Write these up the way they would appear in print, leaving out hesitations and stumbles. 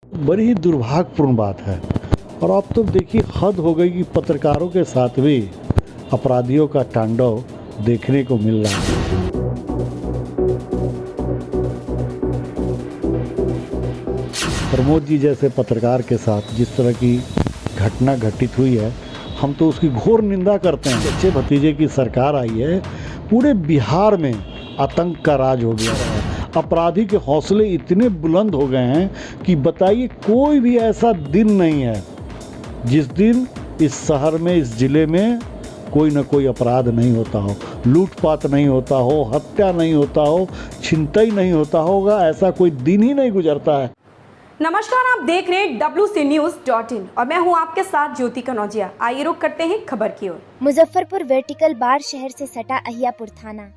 बड़ी ही दुर्भाग्यपूर्ण बात है। और अब तो देखिए हद हो गई कि पत्रकारों के साथ भी अपराधियों का तांडव देखने को मिल रहा है। प्रमोद जी जैसे पत्रकार के साथ जिस तरह की घटना घटित हुई है, हम तो उसकी घोर निंदा करते हैं। बच्चे भतीजे की सरकार आई है, पूरे बिहार में आतंक का राज हो गया है। अपराधी के हौसले इतने बुलंद हो गए हैं कि बताइए कोई भी ऐसा दिन नहीं है जिस दिन इस शहर में, इस ज़िले में कोई ना कोई अपराध नहीं होता हो, लूटपाट नहीं होता हो, हत्या नहीं होता हो, छिनतई नहीं होता होगा। ऐसा कोई दिन ही नहीं गुजरता है। नमस्कार, आप देख रहे हैं WCNews.in और मैं हूं आपके साथ ज्योति कनौजिया। आइए रुक करते हैं खबर की ओर। मुजफ्फरपुर वर्टिकल बार शहर से सटा अहियापुर थाना।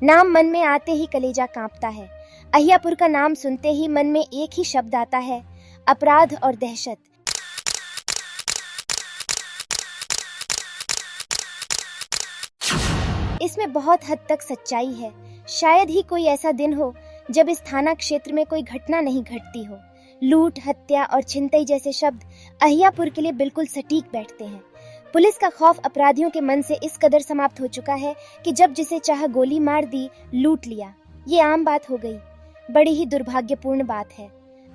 नाम मन में आते ही कलेजा कांपता है। अहियापुर का नाम सुनते ही मन में एक ही शब्द आता है, अपराध और दहशत। इसमें बहुत हद तक सच्चाई है। शायद ही कोई ऐसा दिन हो जब इस थाना क्षेत्र में कोई घटना नहीं घटती हो। लूट, हत्या और छिनतई जैसे शब्द अहियापुर के लिए बिल्कुल सटीक बैठते हैं। पुलिस का खौफ अपराधियों के मन से इस कदर समाप्त हो चुका है कि जब जिसे चाह गोली मार दी, लूट लिया। ये आम बात हो गई। बड़ी ही दुर्भाग्यपूर्ण बात है।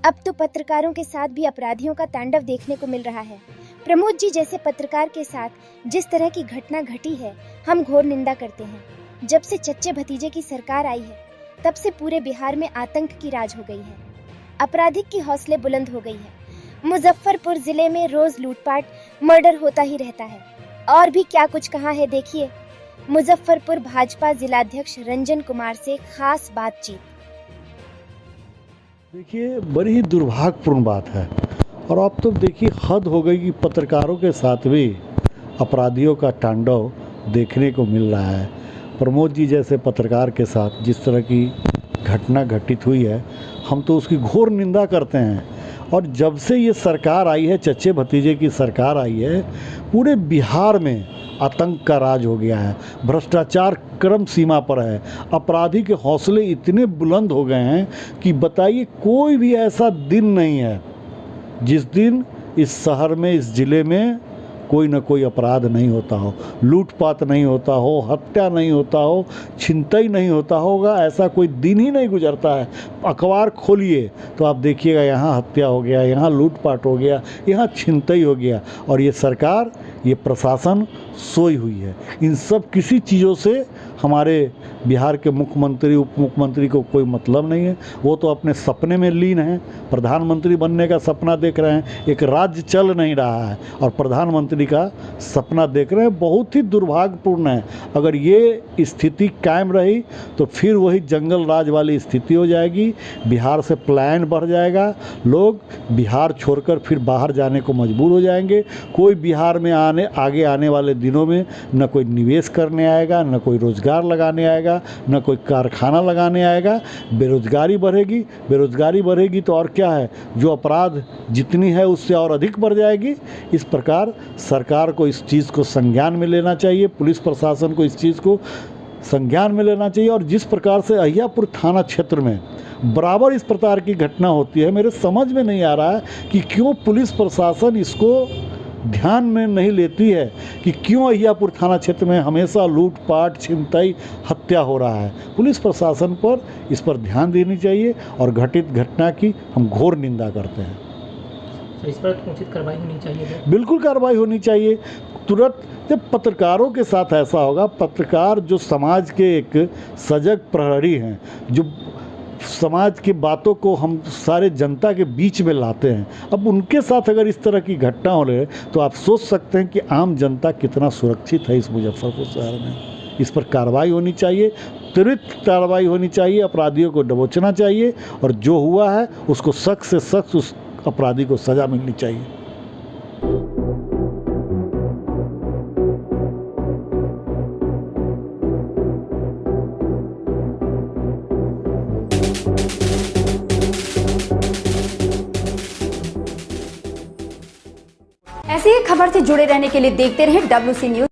अब तो पत्रकारों के साथ भी अपराधियों का तांडव देखने को मिल रहा है। प्रमोद जी जैसे पत्रकार के साथ जिस तरह की घटना घटी है, हम घोर निंदा करते हैं। जब से चच्चे भतीजे की सरकार आई है, तब से पूरे बिहार में आतंक की राज हो गई है। आपराधिक की हौसले बुलंद हो गई है। मुजफ्फरपुर जिले में रोज लूटपाट, मर्डर होता ही रहता है। और भी क्या कुछ कहा है, देखिए मुजफ्फरपुर भाजपा जिलाध्यक्ष रंजन कुमार से खास बातचीत। देखिए बड़ी ही दुर्भाग्यपूर्ण बात है। और अब तो देखिए हद हो गई कि पत्रकारों के साथ भी अपराधियों का तांडव देखने को मिल रहा है। प्रमोद जी जैसे पत्रकार के साथ जिस तरह की घटना घटित हुई है, हम तो उसकी घोर निंदा करते हैं। और जब से ये सरकार आई है, चच्चे भतीजे की सरकार आई है, पूरे बिहार में आतंक का राज हो गया है। भ्रष्टाचार क्रम सीमा पर है। अपराधी के हौसले इतने बुलंद हो गए हैं कि बताइए कोई भी ऐसा दिन नहीं है जिस दिन इस शहर में, इस ज़िले में कोई ना कोई अपराध नहीं होता हो, लूटपाट नहीं होता हो, हत्या नहीं होता हो, छिनतई नहीं होता होगा। ऐसा कोई दिन ही नहीं गुजरता है। अखबार खोलिए तो आप देखिएगा, यहाँ हत्या हो गया, यहाँ लूटपाट हो गया, यहाँ छिनतई हो गया। और ये सरकार, ये प्रशासन सोई हुई है। इन सब किसी चीज़ों से हमारे बिहार के मुख्यमंत्री, उप मुख्यमंत्री को कोई मतलब नहीं है। वो तो अपने सपने में लीन हैं, प्रधानमंत्री बनने का सपना देख रहे हैं। एक राज्य चल नहीं रहा है और प्रधानमंत्री का सपना देख रहे हैं। बहुत ही दुर्भाग्यपूर्ण है। अगर ये स्थिति कायम रही तो फिर वही जंगल राज वाली स्थिति हो जाएगी। बिहार से पलायन बढ़ जाएगा। लोग बिहार छोड़कर फिर बाहर जाने को मजबूर हो जाएंगे। कोई बिहार में आगे आने वाले दिनों में न कोई निवेश करने आएगा, न कोई रोजगार लगाने आएगा, न कोई कारखाना लगाने आएगा। बेरोजगारी बढ़ेगी। बेरोजगारी बढ़ेगी तो और क्या है, जो अपराध जितनी है उससे और अधिक बढ़ जाएगी। इस प्रकार सरकार को इस चीज़ को संज्ञान में लेना चाहिए। पुलिस प्रशासन को इस चीज़ को संज्ञान में लेना चाहिए। और जिस प्रकार से अहियापुर थाना क्षेत्र में बराबर इस प्रकार की घटना होती है, मेरे समझ में नहीं आ रहा है कि क्यों पुलिस प्रशासन इसको ध्यान में नहीं लेती है कि क्यों अहियापुर थाना क्षेत्र में हमेशा लूटपाट, छिनतई, हत्या हो रहा है। पुलिस प्रशासन पर इस पर ध्यान देनी चाहिए और घटित घटना की हम घोर निंदा करते हैं। तो इस पर उचित कार्रवाई होनी चाहिए। बिल्कुल कार्रवाई होनी चाहिए तुरंत। जब पत्रकारों के साथ ऐसा होगा, पत्रकार जो समाज के एक सजग प्रहरी हैं, जो समाज की बातों को हम सारे जनता के बीच में लाते हैं, अब उनके साथ अगर इस तरह की घटना हो रही तो आप सोच सकते हैं कि आम जनता कितना सुरक्षित है इस मुजफ्फरपुर शहर में। इस पर कार्रवाई होनी चाहिए, त्वरित कार्रवाई होनी चाहिए। अपराधियों को दबोचना चाहिए और जो हुआ है उसको सख्त से सख्त उस अपराधी को सज़ा मिलनी चाहिए। ऐसी ही खबर से जुड़े रहने के लिए देखते रहें WC News।